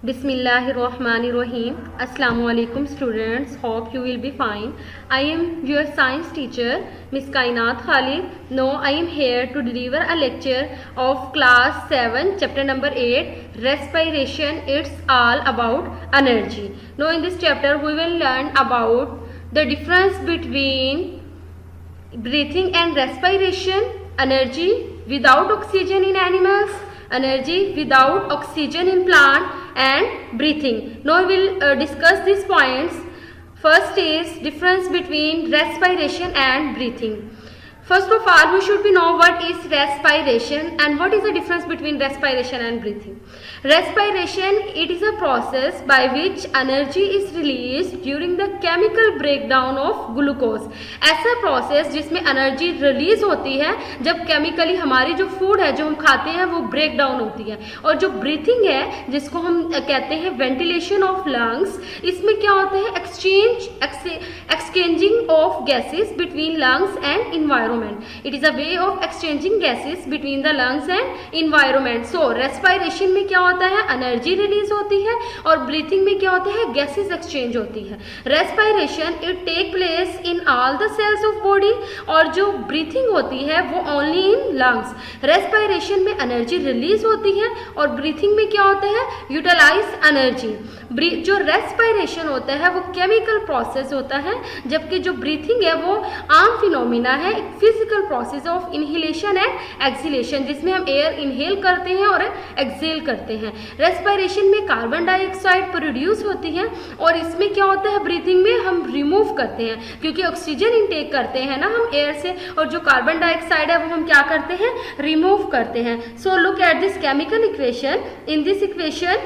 Bismillahirrahmanirrahim. Assalamualaikum students. Hope you will be fine. I am your science teacher, Miss Kainat Khalid. Now I am here to deliver a lecture of class 7, chapter number 8, respiration. It's all about energy. Now in this chapter we will learn about the difference between breathing and respiration, energy without oxygen in animals, energy without oxygen in plant, and breathing. Now we will discuss these points. First is difference between respiration and breathing. First of all, we should know what is respiration and what is the difference between respiration and breathing. Respiration, it is a process by which energy is released during the chemical breakdown of glucose. ऐसा process जिसमें energy release होती है जब chemically हमारी जो food है जो हम खाते हैं वो ब्रेक डाउन होती है. और जो ब्रीथिंग है जिसको हम कहते हैं वेंटिलेशन ऑफ लंग्स, इसमें क्या होता है exchanging of gases between lungs and environment. It is a way of exchanging gases between the lungs and environment. So respiration में क्या होता है, एनर्जी रिलीज होती है, और ब्रीथिंग में क्या होता है, गैसेस एक्सचेंज होती है. Respiration it take place in all the cells of body, और जो ब्रीथिंग होती है वो ओनली इन लंग्स. रेस्पिरेशन में एनर्जी रिलीज होती है और ब्रीथिंग में क्या होता है, यूटिलाइज एनर्जी. जो रेस्पिरेशन होता है वो केमिकल प्रोसेस होता है, जबकि जो ब्रीथिंग है वो आम फिनोमिना है, physical process of inhalation and exhalation, जिसमें हम एयर इनहेल करते हैं और एक्सहेल करते हैं. रेस्पिरेशन में कार्बन डाइऑक्साइड प्रोड्यूस होती है, और इसमें क्या होता है, ब्रीथिंग में हम रिमूव करते हैं, क्योंकि ऑक्सीजन इनटेक करते हैं ना हम एयर से, और जो कार्बन डाइऑक्साइड है वो हम क्या करते हैं, रिमूव करते हैं. So look at this chemical equation. In this equation,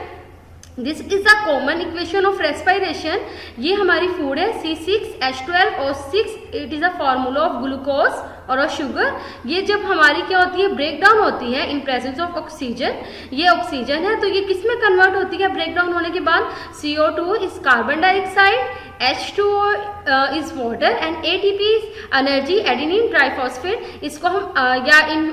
this is a common equation of respiration. ये हमारी फूड है C6H12O6. It is a formula of glucose और शुगर. ये जब हमारी क्या होती है, ब्रेक डाउन होती है इन प्रेजेंस ऑफ ऑक्सीजन. ये ऑक्सीजन है तो ये किस में कन्वर्ट होती है ब्रेक डाउन होने के बाद, CO2 is carbon dioxide, H2O is water, and ATP is energy, adenine triphosphate. इसको हम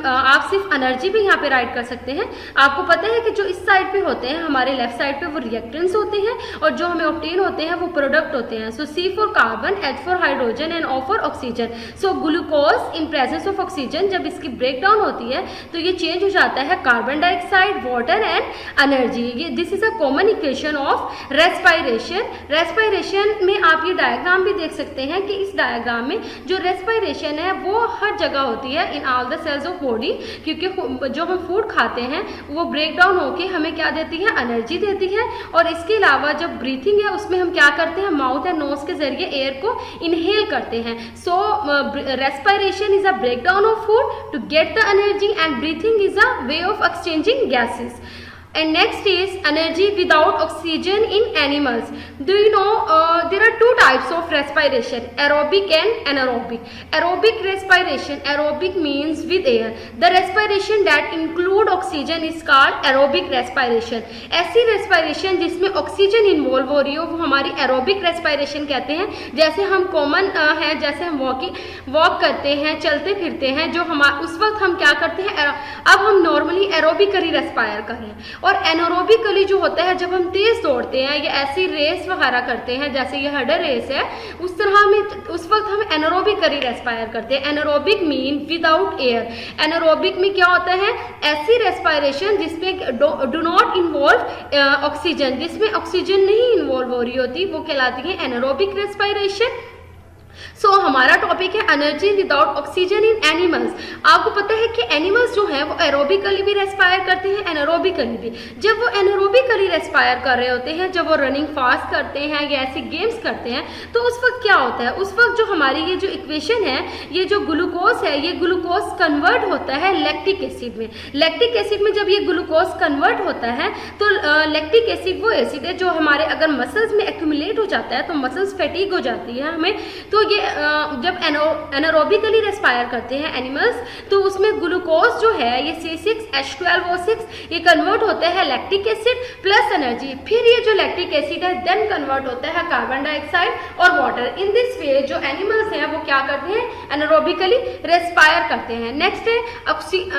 आप सिर्फ एनर्जी भी यहाँ पे राइट कर सकते हैं. आपको पता है कि जो इस साइड पे होते हैं, हमारे लेफ्ट साइड पे वो रिएक्टेंट्स होते हैं, और जो हमें ऑब्टेन होते हैं वो प्रोडक्ट होते हैं. सो C for carbon, H for hydrogen, and O for oxygen. So glucose in presence of oxygen जब इसकी ब्रेक डाउन होती है तो ये चेंज हो जाता है carbon dioxide, water and energy. ये this is a common equation of respiration. Respiration में आप ये डायग्राम भी देख सकते हैं कि इस डायग्राम में जो रेस्पिरेशन है वो हर जगह होती है in all the cells of body, क्योंकि जो हम फूड खाते हैं वो ब्रेक डाउन होके हमें क्या देती है, एनर्जी देती है. और इसके अलावा जब ब्रीथिंग है उसमें हम क्या करते हैं, माउथ एंड नोज के जरिए एयर को इनहेल करते हैं. सो respiration is a breakdown of food to get the energy, and breathing is a way of exchanging gases. And next is energy without oxygen in animals. Do you know there are two types of respiration, aerobic and anaerobic. Aerobic respiration, aerobic means with air. The respiration that include oxygen is called aerobic respiration. ऐसी respiration जिसमें oxygen involve हो रही हो वो हमारी aerobic respiration कहते हैं. जैसे हम कॉमन है, जैसे हम वॉक करते हैं, चलते फिरते हैं, जो हम उस वक्त हम क्या करते हैं, अब हम नॉर्मली एरोबिकली रेस्पायर कर रहे हैं. और एनोरोबिकली जो होता है जब हम तेज दौड़ते हैं या ऐसी रेस वगैरह करते हैं, जैसे ये हर्डल रेस है, उस तरह में उस वक्त हम एनोरोबिकली रेस्पायर करते हैं. Anaerobic mean without air. Anaerobic में क्या होता है, ऐसी रेस्पायरेशन जिसमें डू नॉट इन्वॉल्व ऑक्सीजन, जिसमें ऑक्सीजन नहीं इन्वॉल्व हो रही होती, वो कहलाती है एनोरोबिक रेस्पायरेशन. सो हमारा टॉपिक है energy without oxygen in animals. आपको पता है कि एनिमल्स जो हैं वो एरोबिकली भी रेस्पायर करते हैं, एनारोबिकली भी. जब वो एनारोबिकली रेस्पायर कर रहे होते हैं, जब वो रनिंग फास्ट करते हैं या ऐसे गेम्स करते हैं, तो उस वक्त क्या होता है, उस वक्त जो हमारी ये जो इक्वेशन है, ये जो ग्लूकोज है, ये ग्लूकोज कन्वर्ट होता है लैक्टिक एसिड में. लैक्टिक एसिड में जब ये ग्लूकोज कन्वर्ट होता है तो लैक्टिक एसिड वो एसिड है जो हमारे अगर मसल्स में एक्यूमुलेट हो जाता है तो मसल्स फैटीग हो जाती है हमें, तो ये जब एनारोबिकली रेस्पायर करते हैं एनिमल्स, तो उसमें ग्लूकोज जो है ये C6H12O6 ये कन्वर्ट होता है लैक्टिक एसिड प्लस एनर्जी, फिर ये जो लैक्टिक एसिड है देन कन्वर्ट होता है कार्बन डाइऑक्साइड और वाटर। इन दिस वे जो एनिमल्स हैं वो क्या करते हैं, एनारोबिकली रेस्पायर करते हैं। नेक्स्ट है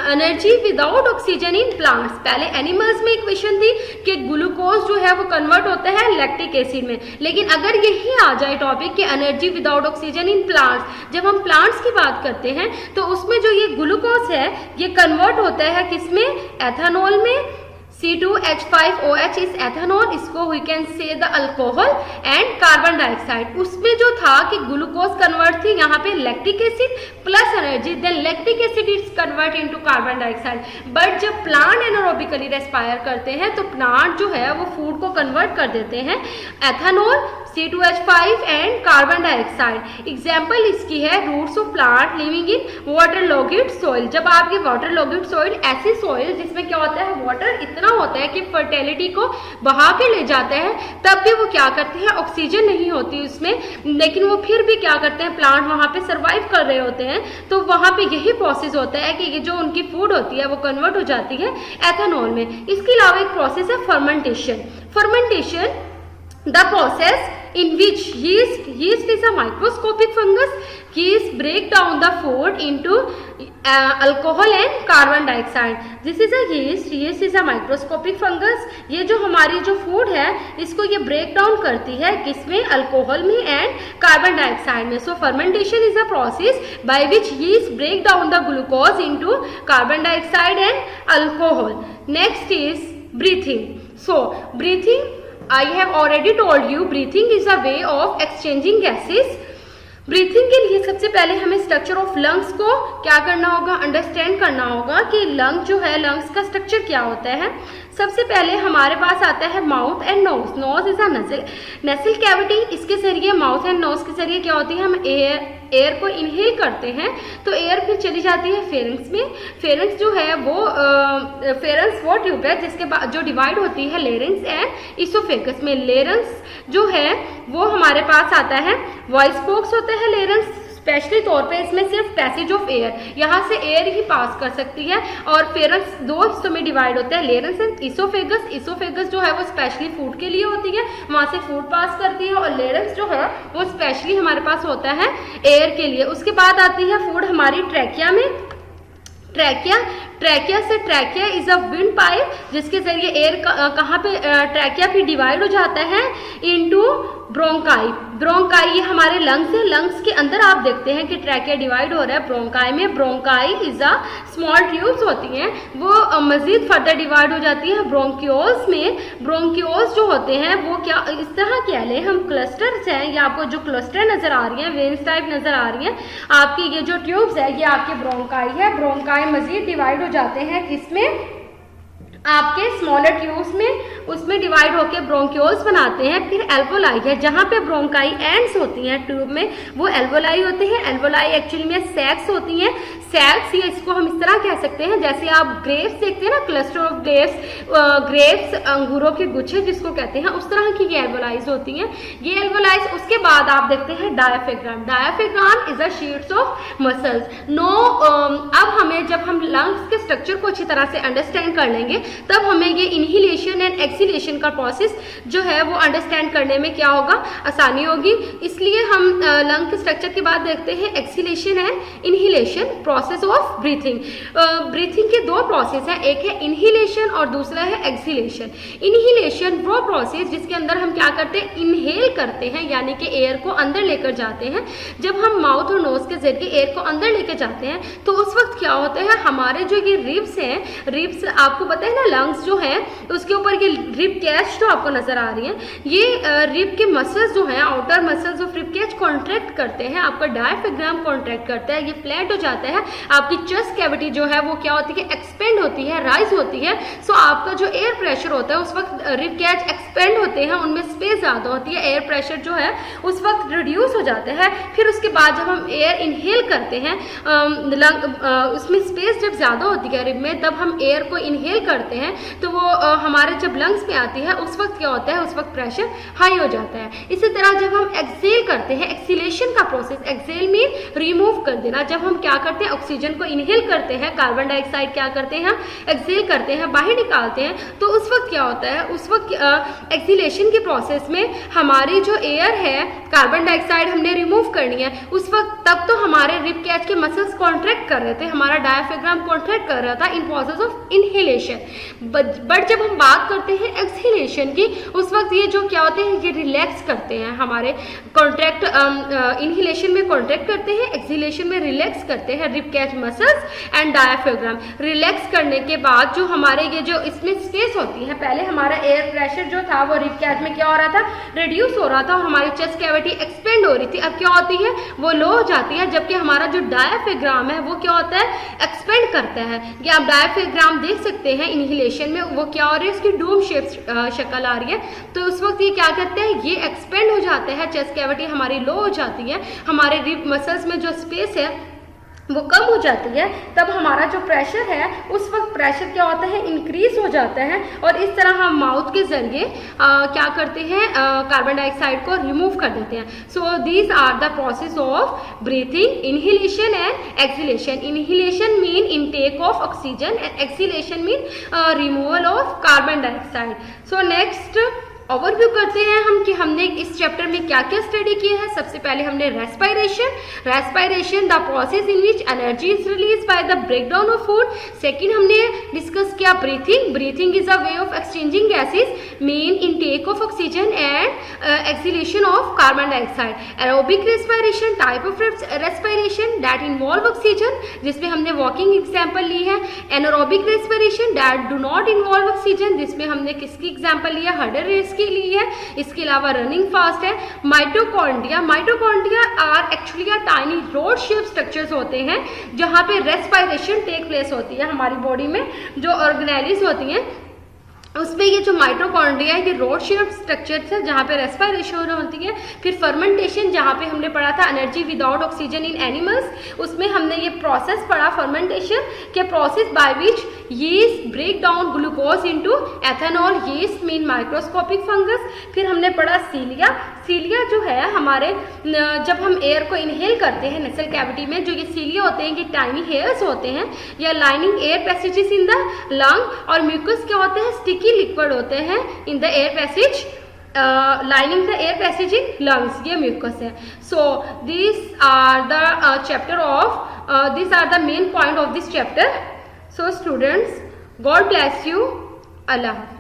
energy without oxygen in plants. पहले एनिमल्स में इक्वेशन थी कि ग्लूकोज जो है वो कन्वर्ट होता है लैक्टिक एसिड में, लेकिन अगर यही आ जाए टॉपिक कि energy without oxygen in plants, जब हम प्लांट्स की बात करते हैं तो उसमें जो ये ग्लूकोज है ये कन्वर्ट होता है किसमें, एथेनॉल में। C2H5OH इज एथेनॉल, इसको we can say the alcohol and carbon dioxide. उसमें जो था कि ग्लूकोज कन्वर्ट थी यहाँ पे lactic acid plus energy, then lactic acid is convert into carbon dioxide. But जब प्लांट एनारोबिकली रेस्पायर करते हैं तो प्लांट जो है वो फूड को कन्वर्ट कर देते हैं ethanol, C2H5 and carbon dioxide. Example इसकी है roots of plant living in waterlogged soil. जब आपकी वाटर लॉगिड सॉइल, ऐसी सॉइल जिसमें क्या होता है वाटर इतना होता है कि फर्टिलिटी को बहा के ले जाता है, तब भी वो क्या करते हैं, ऑक्सीजन नहीं होती उसमें, लेकिन वो फिर भी क्या करते हैं, प्लांट वहां पे सर्वाइव कर रहे होते हैं। तो वहां पे यही प्रोसेस होता है कि ये जो उनकी फूड होती है वो कन्वर्ट हो जाती है एथेनॉल में। इसके अलावा एक प्रोसेस है fermentation. Fermentation the process in which yeast is a microscopic fungus. Yeast break down the food into alcohol and carbon dioxide. This is a yeast. Yeast is a microscopic fungus. ये जो हमारी जो food है इसको ये break down करती है किसमें, अल्कोहल में एंड कार्बन डाइऑक्साइड में। So fermentation is a process by which yeast break down the glucose into carbon dioxide and alcohol. Next is breathing. So breathing, I have already told you, breathing is a way of exchanging gases. Breathing के लिए सबसे पहले हमें structure of lungs को क्या करना होगा, understand करना होगा कि लंग जो है, लंग्स का स्ट्रक्चर क्या होता है। सबसे पहले हमारे पास आता है mouth and nose. Nose is a nasal cavity. इसके जरिए, माउथ एंड नोज के जरिए क्या होती है, हम एयर को इनहेल करते हैं तो एयर फिर चली जाती है फेरेंक्स में। फेरेंक्स जो है वो फेरेंक्स वो ट्यूब है जिसके बाद जो डिवाइड होती है लेरिंग्स एंड इसोफेगस में। लेरिंग्स जो है वो हमारे पास आता है, वॉइस बॉक्स होता है लेरिंग्स, स्पेशली तौर पे इसमें सिर्फ पैसेज ऑफ एयर, यहाँ से एयर ही पास कर सकती है। और फेरेंक्स दो हिस्सों में डिवाइड होता है, लेरिंग्स एंड इसोफेगस। इसोफेगस जो है वो स्पेशली फूड के लिए होती है, वहाँ से फूड पास करती है, और लेरिंग्स जो है वो स्पेशली हमारे पास होता है एयर के लिए। उसके बाद आती है फूड हमारी ट्रैकिया में। ट्रैकिया से, trachea is a wind pipe जिसके जरिए एयर कहाँ पे, ट्रैकिया फिर डिवाइड हो जाता है इनटू ब्रोंकाई। ब्रोंकाई ये हमारे लंग्स है, लंग्स के अंदर आप देखते हैं कि ट्रैकिया डिवाइड हो रहा है ब्रोंकाई में। Bronchi is a small tubes होती हैं, वो मजीद फर्दर डिवाइड हो जाती है ब्रोंक्यूल्स में। ब्रोंक्यूल्स जो होते हैं वो क्या, इस तरह कह लें हम क्लस्टर्स हैं, ये आपको जो क्लस्टर नजर आ रही हैं, वेन्स टाइप नजर आ रही हैं आपकी, ये जो ट्यूब्स है ये आपकी ब्रोंकाई है। ब्रोंकाई मजीद डिवाइड हो जाते हैं किसमें, आपके स्मॉलर ट्यूब्स में, उसमें डिवाइड होकर ब्रोंक्यूल्स बनाते हैं। फिर एल्वोलाई है, जहाँ पे ब्रोंकाई एंड्स होती हैं ट्यूब में वो एल्वोलाई होते हैं। एल्वोलाई एक्चुअली में सैक्स होती हैं। सैक्स, या इसको हम इस तरह कह सकते हैं जैसे आप ग्रेप्स देखते हैं ना, क्लस्टर ऑफ ग्रेप्स अंगूरों के गुच्छे जिसको कहते हैं, उस तरह की ये एल्वोलाइज होती हैं ये एल्वोलाइज। उसके बाद आप देखते हैं diaphragm. Diaphragm is a sheets of muscles. अब हमें, जब हम लंग्स के स्ट्रक्चर को अच्छी तरह से अंडरस्टैंड कर लेंगे तब हमें ये इनहिलेशन एंड एक्सीलेशन का प्रोसेस जो है वो अंडरस्टैंड करने में क्या होगा, आसानी होगी। इसलिए हम लंग के स्ट्रक्चर के बाद देखते हैं exhalation and inhalation, process of breathing. Breathing के दो प्रोसेस हैं, एक है इनहिलेशन और दूसरा है एक्सीलेशन। इनहिलेशन वो प्रोसेस जिसके अंदर हम क्या करते हैं, इनहेल करते हैं, यानी कि एयर को अंदर लेकर जाते हैं। जब हम माउथ और नोज के जरिए एयर को अंदर लेकर जाते हैं तो उस वक्त क्या होता है, हमारे जो ये रिब्स हैं, रिब्स आपको पता है ना, लंग्स जो है उसके ऊपर ये रिब कैच जो आपको नजर आ रही है, ये रिब के मसल्स जो हैं, outer muscles of rib catch contract करते हैं, आपका डायफ्राम कॉन्ट्रैक्ट करता है, ये फ्लैट हो जाता है। आपकी चेस्ट कैविटी जो है वो क्या होती है, एक्सपेंड होती है, राइज होती है। सो आपका जो एयर प्रेशर होता है उस वक्त रिब कैच एक्सपेंड होते हैं, उनमें स्पेस ज़्यादा होती है, एयर प्रेशर जो है उस वक्त रिड्यूस हो जाता है। फिर उसके बाद जब हम एयर इनहेल करते हैं, उसमें स्पेस जब ज़्यादा होती है रिब में, तब हम एयर को इनहेल करते हैं तो वो हमारे जब लंग्स में आती है उस वक्त क्या होता है, उस वक्त प्रेशर हाई हो जाता है। इसी तरह जब हम एक्सेल करते हैं, एक्सीलेशन का प्रोसेस, एक्सेल मीन रिमूव कर देना, जब हम क्या करते हैं ऑक्सीजन को इनहेल करते हैं, कार्बन डाइऑक्साइड क्या करते हैं एक्सेल करते हैं, बाहर निकालते हैं, तो उस वक्त क्या होता है, उस वक्त एक्सीलेशन के प्रोसेस में हमारी जो एयर है, कार्बन डाइऑक्साइड हमने रिमूव करनी है, उस वक्त तब तो हमारे रिब कैच के मसल्स कॉन्ट्रैक्ट कर रहे थे, हमारा डायफ्राम कॉन्ट्रैक्ट कर रहा था in process of inhalation. But जब हम बात करते हैं एक्सहेलेशन की, उस वक्त ये जो क्या होते हैं, ये रिलैक्स करते हैं, हमारे कॉन्ट्रैक्ट इनहेलेशन में कॉन्ट्रैक्ट करते हैं, एक्सहेलेशन में रिलैक्स करते हैं rib catch muscles and diaphragm. Relax करने के बाद जो हमारे ये जो इसमें स्पेस होती है, पहले हमारा एयर प्रेशर जो था वो रिब कैच में क्या हो रहा था, रिड्यूस हो रहा था और हमारी चेस्ट कैविटी एक्सपेंड हो रही थी, अब क्या होती है वो लो हो जाती है, जबकि हमारा जो डायफ्राम है वो क्या होता है एक्सपेंड करता है। ये आप डायफ्राम देख सकते हैं इनहेलेशन में वो क्या हो रही है, उसकी डोम शेप शक्ल आ रही है, तो उस वक्त ये क्या करते हैं, ये एक्सपेंड हो जाते हैं, चेस्ट कैविटी हमारी लो हो जाती है, हमारे रिब मसल्स में जो स्पेस है वो कम हो जाती है, तब हमारा जो प्रेशर है उस वक्त प्रेशर क्या होता है इंक्रीज हो जाता है, और इस तरह हम माउथ के जरिए क्या करते हैं कार्बन डाइऑक्साइड को रिमूव कर देते हैं। So these are the process of breathing, inhalation and exhalation. Inhalation mean intake of oxygen and exhalation mean removal of carbon dioxide. So next overview करते हैं हम कि हमने इस चैप्टर में क्या क्या स्टडी किया है। सबसे पहले हमने respiration the process in which energy is release by the breakdown of food. Second हमने डिस्कस किया breathing is a way of exchanging gases, main intake of oxygen and exhalation of carbon dioxide. Aerobic respiration type of respiration that involve oxygen, जिसमें हमने walking example ली है। Anaerobic respiration that do not involve oxygen, जिसमें हमने किसकी example लिया, hurdle race के लिए है। इसके अलावा रनिंग फास्ट है। Mitochondria are actually tiny rod shape structures होते हैं जहां पे रेस्पिरेशन टेक प्लेस होती है। हमारी बॉडी में जो ऑर्गेनेलिज होती हैं उसमें ये जो माइटोकॉन्ड्रिया है ये रोड शेप स्ट्रक्चर्स है जहाँ पे रेस्पिरेशन होती है। फिर फर्मेंटेशन, जहाँ पे हमने पढ़ा था energy without oxygen in animals, उसमें हमने ये प्रोसेस पढ़ा फर्मेंटेशन के process by which yeast break down glucose into ethanol. Yeast mean microscopic fungus. फिर हमने पढ़ा सीलिया जो है हमारे जब हम एयर को इनहेल करते हैं नेसल कैविटी में, जो ये सीलिया होते हैं ये टाइनी हेयर्स होते हैं या lining air passages in the lung, और म्यूकस क्या होते हैं स्टिकी लिक्विड होते हैं in the air passage lining the air passage in lungs, ये mucus है। So these are the chapter of these are the main point of this chapter. So students, God bless you. Allah.